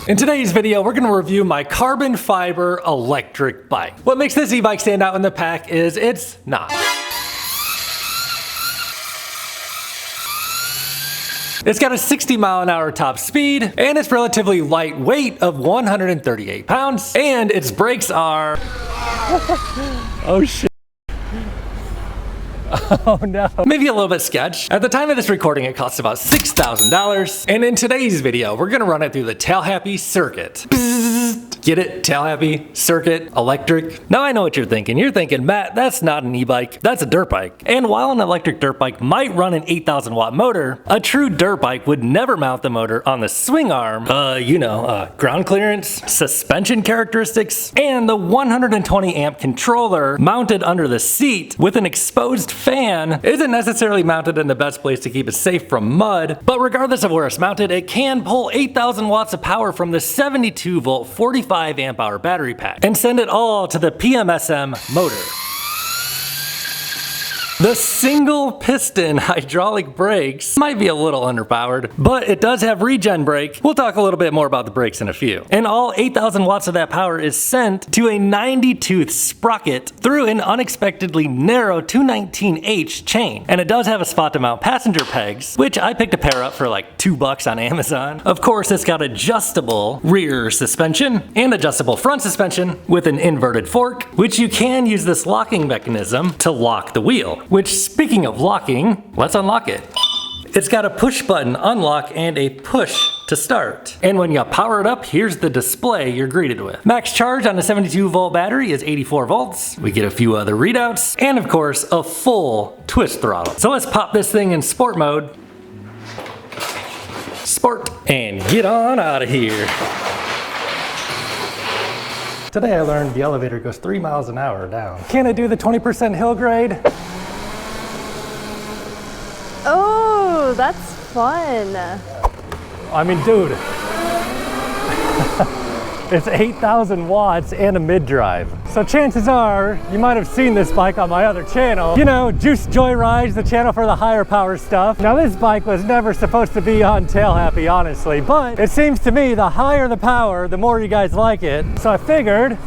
In today's video, we're going to review my carbon fiber electric bike. What makes this e-bike stand out in the pack is it's not. It's got a 60-mile-an-hour top speed, and it's relatively lightweight of 138 pounds, and its brakes are... oh shit. Oh no. Maybe a little bit sketch. At the time of this recording, it costs about $6,000. And in today's video, we're gonna run it through the tail-happy circuit. Get it? Tail-happy, circuit, electric. Now I know what you're thinking. You're thinking, Matt, that's not an e-bike, that's a dirt bike. And while an electric dirt bike might run an 8,000 watt motor, a true dirt bike would never mount the motor on the swing arm, ground clearance, suspension characteristics, and the 120 amp controller mounted under the seat with an exposed fan isn't necessarily mounted in the best place to keep it safe from mud, but regardless of where it's mounted, it can pull 8,000 watts of power from the 72 volt 45 amp hour battery pack and send it all to the PMSM motor. The single piston hydraulic brakes might be a little underpowered, but it does have regen brake. We'll talk a little bit more about the brakes in a few. And all 8,000 watts of that power is sent to a 90-tooth sprocket through an unexpectedly narrow 219H chain. And it does have a spot to mount passenger pegs, which I picked a pair up for like $2 on Amazon. Of course, it's got adjustable rear suspension and adjustable front suspension with an inverted fork, which you can use this locking mechanism to lock the wheel. Which, speaking of locking, let's unlock it. It's got a push button unlock and a push to start. And when you power it up, here's the display you're greeted with. Max charge on a 72 volt battery is 84 volts. We get a few other readouts, and of course, a full twist throttle. So let's pop this thing in sport mode. Sport, and get on out of here. Today I learned the elevator goes 3 miles an hour down. Can I do the 20% hill grade? Oh, that's fun. I mean, dude, it's 8,000 watts and a mid-drive. So chances are, you might have seen this bike on my other channel. You know, Juice Joyride's the channel for the higher power stuff. Now this bike was never supposed to be on Tail Happy, honestly, but it seems to me the higher the power, the more you guys like it. So I figured,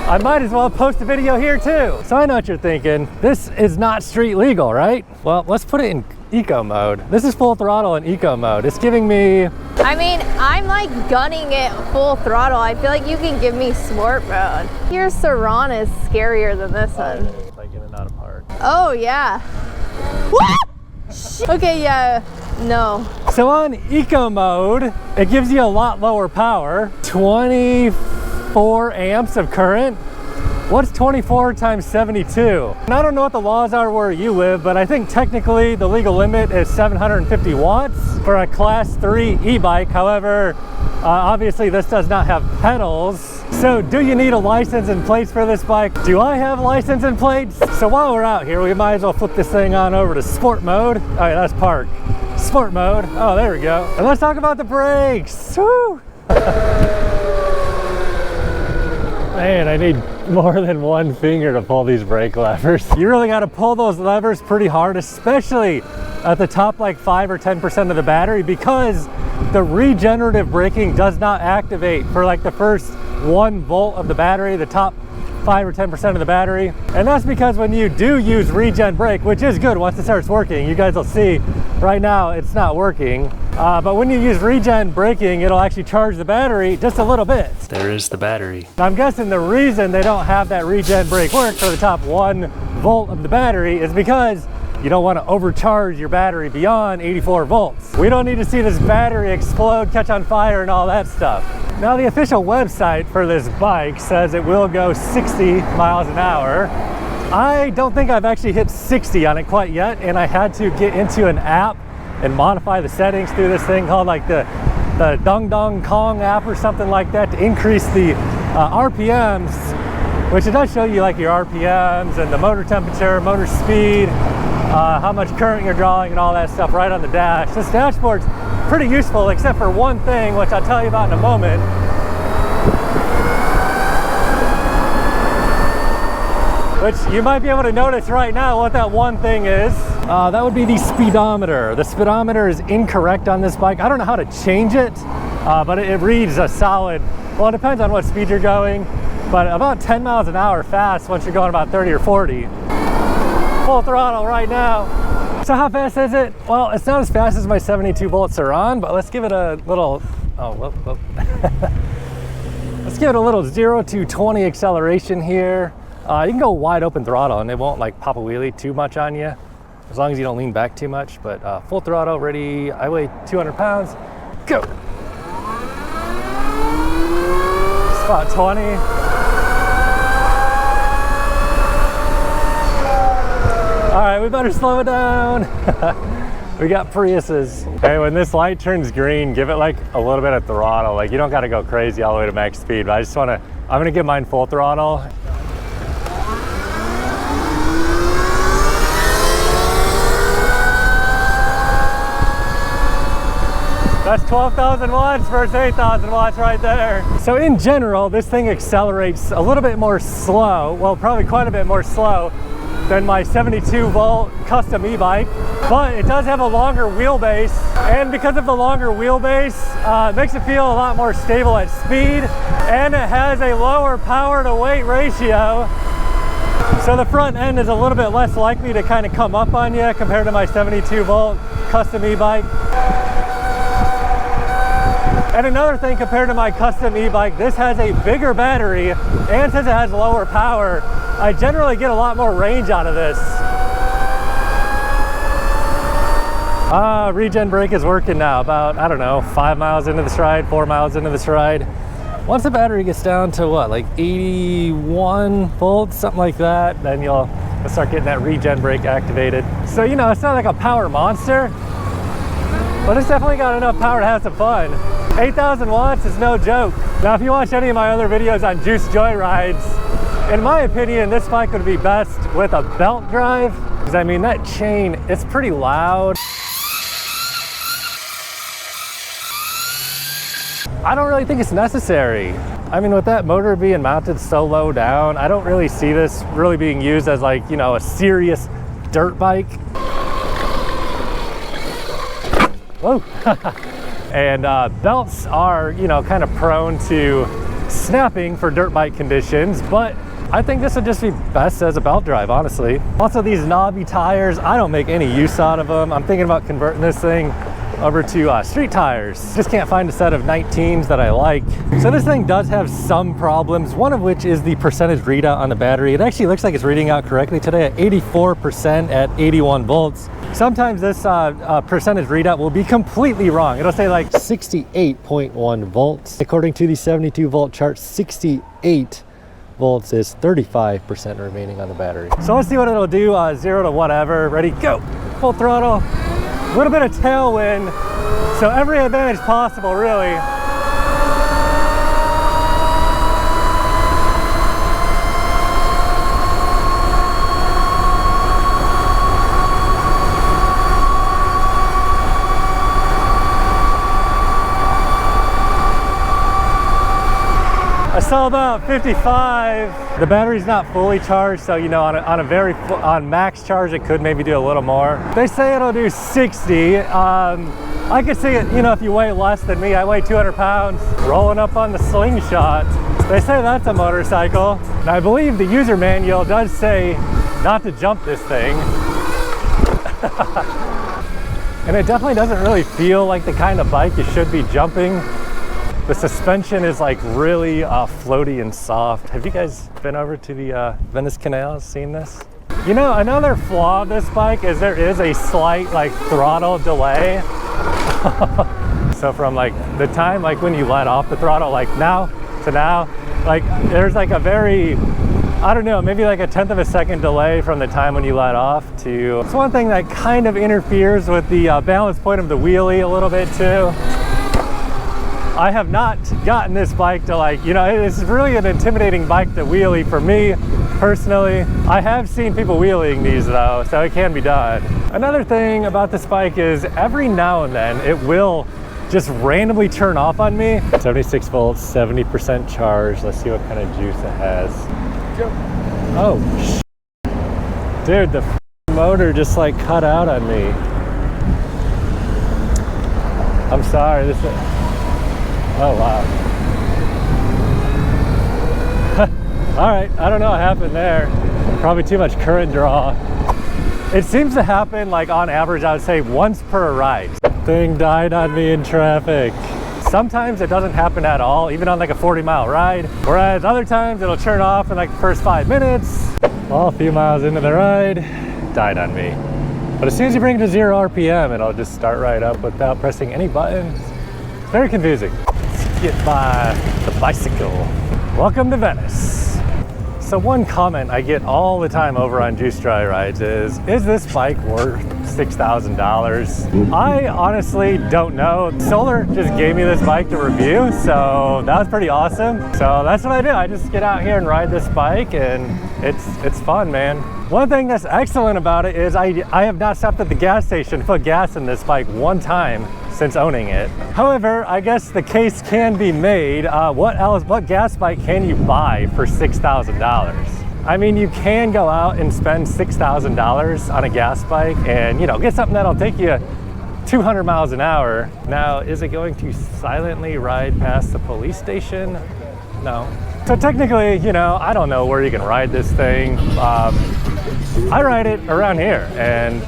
I might as well post a video here too. So I know what you're thinking. This is not street legal, right? Well, let's put it in eco mode. This is full throttle in eco mode. It's giving me... I mean, I'm like gunning it full throttle. I feel like you can give me sport mode. Your Saran is scarier than this one. It's like in and out of park. Oh yeah. What? Okay, yeah, no. So on eco mode, it gives you a lot lower power. 24 amps of current. What's 24 times 72? And I don't know what the laws are where you live, but I think technically the legal limit is 750 watts for a class 3 e-bike. However, obviously this does not have pedals. So do you need a license and plates for this bike? Do I have license and plates? So while we're out here, we might as well flip this thing on over to sport mode. All right, that's park. Sport mode. Oh, there we go. And let's talk about the brakes. Woo! Man, I need more than one finger to pull these brake levers. You really got to pull those levers pretty hard, especially at the top like 5 or 10% of the battery, because the regenerative braking does not activate for like the first 1 volt of the battery, the top 5 or 10% of the battery. And that's because when you do use regen brake, which is good once it starts working, you guys will see right now it's not working. But when you use regen braking, it'll actually charge the battery just a little bit. There is the battery. I'm guessing the reason they don't have that regen brake work for the top 1 volt of the battery is because you don't want to overcharge your battery beyond 84 volts. We don't need to see this battery explode, catch on fire, and all that stuff. Now, the official website for this bike says it will go 60 miles an hour. I don't think I've actually hit 60 on it quite yet, and I had to get into an app and modify the settings through this thing called like the Dong Dong Kong app or something like that to increase the RPMs, which it does show you like your RPMs and the motor temperature, motor speed, how much current you're drawing and all that stuff right on the dash. This dashboard's pretty useful except for one thing, which I'll tell you about in a moment. Which you might be able to notice right now what that one thing is. That would be the speedometer. The speedometer is incorrect on this bike. I don't know how to change it. but it reads a solid, well, it depends on what speed you're going, but about 10 miles an hour fast once you're going about 30 or 40. Full throttle right now. So how fast is it? Well, it's not as fast as my 72 volt Saran, but let's give it a little, let's give it a little 0 to 20 acceleration here. You can go wide open throttle and it won't like pop a wheelie too much on you, as long as you don't lean back too much. But full throttle, ready. I weigh 200 pounds. Go. Spot 20. All right, we better slow it down. We got Priuses. Hey, when this light turns green, give it like a little bit of throttle. Like you don't gotta go crazy all the way to max speed, but I just I'm gonna give mine full throttle. That's 12,000 watts versus 8,000 watts right there. So in general, this thing accelerates a little bit more slow, well, probably quite a bit more slow than my 72 volt custom e-bike, but it does have a longer wheelbase, and because of the longer wheelbase, it makes it feel a lot more stable at speed, and it has a lower power to weight ratio. So the front end is a little bit less likely to kind of come up on you compared to my 72 volt custom e-bike. And another thing, compared to my custom e-bike, this has a bigger battery, and since it has lower power, I generally get a lot more range out of this. Regen brake is working now, about, I don't know, 5 miles into this ride, 4 miles into this ride. Once the battery gets down to what, like 81 volts, something like that, then you'll start getting that regen brake activated. So, you know, it's not like a power monster, but it's definitely got enough power to have some fun. 8,000 watts is no joke. Now, if you watch any of my other videos on juice joyrides, in my opinion, this bike would be best with a belt drive. Because I mean, that chain, it's pretty loud. I don't really think it's necessary. I mean, with that motor being mounted so low down, I don't really see this really being used as like, you know, a serious dirt bike. Whoa. And belts are, you know, kind of prone to snapping for dirt bike conditions, but I think this would just be best as a belt drive, honestly. Also, these knobby tires, I don't make any use out of them. I'm thinking about converting this thing over to street tires. Just can't find a set of 19s that I like. So this thing does have some problems, one of which is the percentage readout on the battery. It actually looks like it's reading out correctly today at 84% at 81 volts. Sometimes this percentage readout will be completely wrong. It'll say like 68.1 volts. According to the 72 volt chart, 68 volts is 35% remaining on the battery. So let's see what it'll do, 0 to whatever. Ready, go. Full throttle. A little bit of tailwind, so every advantage possible, really. I saw about 55. The battery's not fully charged, so you know, on max charge, it could maybe do a little more. They say it'll do 60. I could see it, you know, if you weigh less than me. I weigh 200 pounds, rolling up on the slingshot. They say that's a motorcycle. And I believe the user manual does say not to jump this thing. And it definitely doesn't really feel like the kind of bike you should be jumping. The suspension is like really floaty and soft. Have you guys been over to the Venice Canal, seen this? You know, another flaw of this bike is there is a slight like throttle delay. So from like the time like when you let off the throttle, like now to now, like there's like a very, I don't know, maybe like a 1/10 of a second delay from the time when you let off to. It's one thing that kind of interferes with the balance point of the wheelie a little bit too. I have not gotten this bike to like, you know, it's really an intimidating bike to wheelie for me personally. I have seen people wheeling these though, so it can be done. Another thing about this bike is every now and then it will just randomly turn off on me. 76 volts, 70% charge. Let's see what kind of juice it has. Oh, dude, the motor just like cut out on me. I'm sorry, Oh, wow. All right, I don't know what happened there. Probably too much current draw. It seems to happen, like on average, I would say once per ride. Thing died on me in traffic. Sometimes it doesn't happen at all, even on like a 40-mile ride. Whereas other times it'll turn off in like the first 5 minutes. Well, a few miles into the ride, died on me. But as soon as you bring it to 0 RPM, it'll just start right up without pressing any buttons. It's very confusing. Let's get by the bicycle. Welcome to Venice. So one comment I get all the time over on Juice Dry Rides is this bike worth $6,000? I honestly don't know. Solar just gave me this bike to review, so that was pretty awesome. So that's what I do. I just get out here and ride this bike, and it's fun, man. One thing that's excellent about it is I have not stopped at the gas station to put gas in this bike one time since owning it. However, I guess the case can be made. What gas bike can you buy for $6,000? I mean, you can go out and spend $6,000 on a gas bike and, you know, get something that'll take you 200 miles an hour. Now, is it going to silently ride past the police station? No. So technically, you know, I don't know where you can ride this thing. I ride it around here and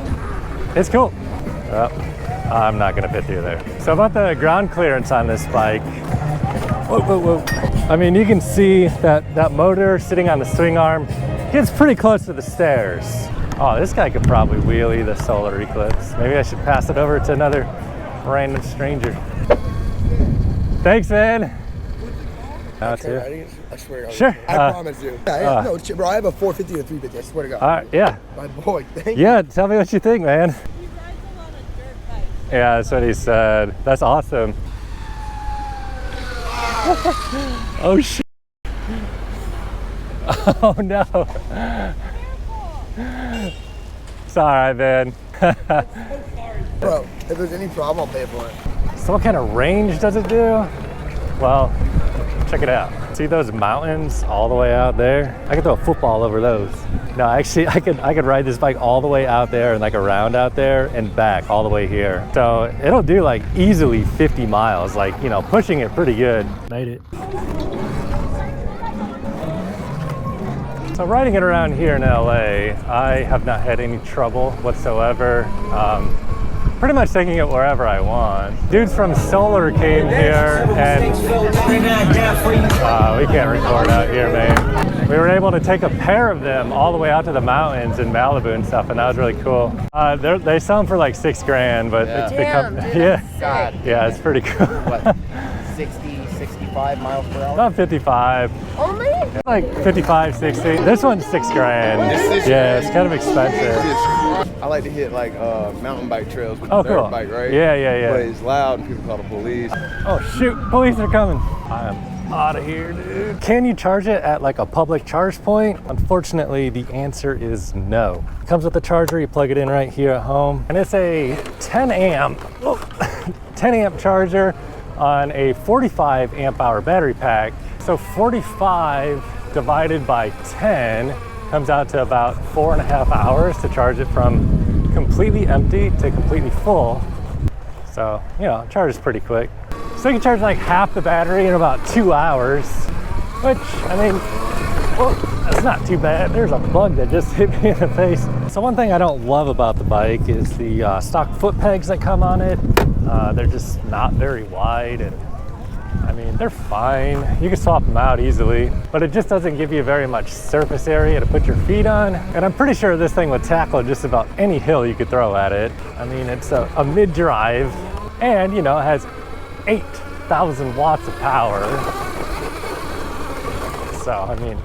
it's cool. I'm not gonna fit through there. So about the ground clearance on this bike, whoa, whoa, whoa. I mean, you can see that motor sitting on the swing arm gets pretty close to the stairs. Oh, this guy could probably wheelie the Solar e-clipse. Maybe I should pass it over to another random stranger. Thanks, man. I swear. Sure. I promise you. No, bro, I have a 450 and a 350. I swear to God. All right, yeah. My boy, thank you. Tell me what you think, man. Yeah, that's what he said. That's awesome. Oh, shit. Oh, no. Sorry, man. Bro, if there's any problem, I'll pay for it. So what kind of range does it do? Well, check it out. See those mountains all the way out there? I could throw a football over those. No, actually, I could ride this bike all the way out there and like around out there and back all the way here. So it'll do like easily 50 miles, like, you know, pushing it pretty good. Made it. So riding it around here in LA, I have not had any trouble whatsoever. Pretty much taking it wherever I want. Dudes from Solar came here and we can't record out here, man. We were able to take a pair of them all the way out to the mountains in Malibu and stuff, and that was really cool. They sell them for like $6,000, but it's become, yeah, it's pretty cool. What, 60, 65 miles per hour? About 55. Only? Like 55, 60. This one's $6,000. Yeah, it's kind of expensive. I like to hit like mountain bike trails with the dirt cool. bike, right? Yeah. But it's loud and people call the police. Oh shoot, police are coming. I am out of here, dude. Can you charge it at like a public charge point? Unfortunately, the answer is no. It comes with a charger, you plug it in right here at home. And it's a 10 amp charger on a 45 amp hour battery pack. So 45 divided by 10 comes out to about 4.5 hours to charge it from completely empty to completely full. So, you know, it charges pretty quick. So you can charge like half the battery in about 2 hours, which, I mean, well, that's not too bad. There's a bug that just hit me in the face. So one thing I don't love about the bike is the stock foot pegs that come on it. They're just not very wide, and I mean, they're fine. You can swap them out easily, but it just doesn't give you very much surface area to put your feet on. And I'm pretty sure this thing would tackle just about any hill you could throw at it. I mean, it's a mid-drive, and you know, it has 8,000 watts of power. So, I mean,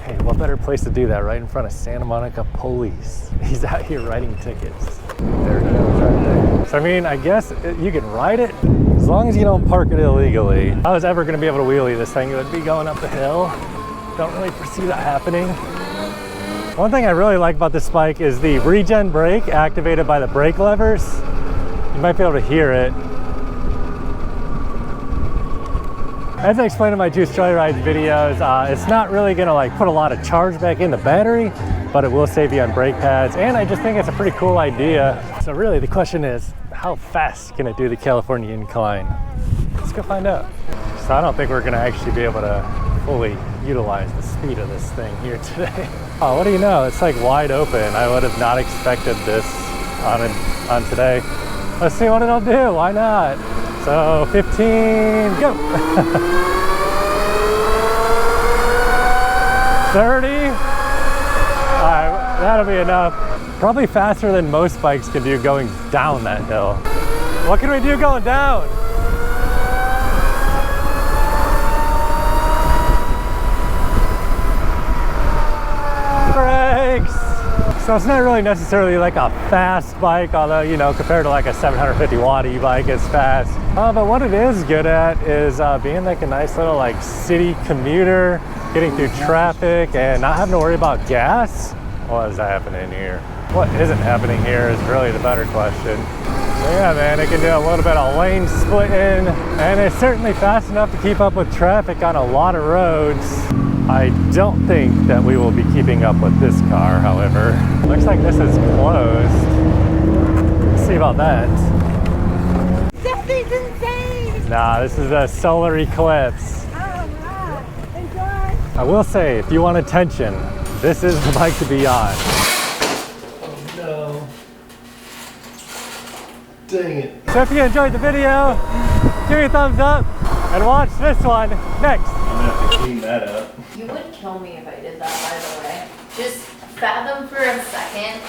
hey, what better place to do that right in front of Santa Monica police? He's out here writing tickets. There he goes right there. So, I mean, I guess you can ride it as long as you don't park it illegally. If I was ever going to be able to wheelie this thing, it would be going up the hill. Don't really foresee that happening. One thing I really like about this bike is the regen brake activated by the brake levers. You might be able to hear it. As I explained in my Juice Joyride videos, it's not really gonna like put a lot of charge back in the battery, but it will save you on brake pads, and I just think it's a pretty cool idea. So really the question is, how fast can it do the California incline? Let's go find out. So I don't think we're gonna actually be able to fully utilize the speed of this thing here today. Oh, what do you know? It's like wide open. I would have not expected this on today. Let's see what it'll do. Why not? So 15, go. 30. All right, that'll be enough. Probably faster than most bikes can do going down that hill. What can we do going down? Brakes! So it's not really necessarily like a fast bike, although, you know, compared to like a 750 watt e-bike, it's fast. But what it is good at is being like a nice little like city commuter, getting through traffic and not having to worry about gas. What is happening here? What isn't happening here is really the better question. So yeah, man, it can do a little bit of lane splitting, and it's certainly fast enough to keep up with traffic on a lot of roads. I don't think that we will be keeping up with this car, however. Looks like this is closed. Let's see about that. That thing's insane! Nah, this is a solar eclipse. Oh, wow. Enjoy! I will say, if you want attention, this is the bike to be on. Oh no. Dang it. So if you enjoyed the video, give me a thumbs up and watch this one next. I'm gonna have to clean that up. You would kill me if I did that, by the way. Just fathom for a second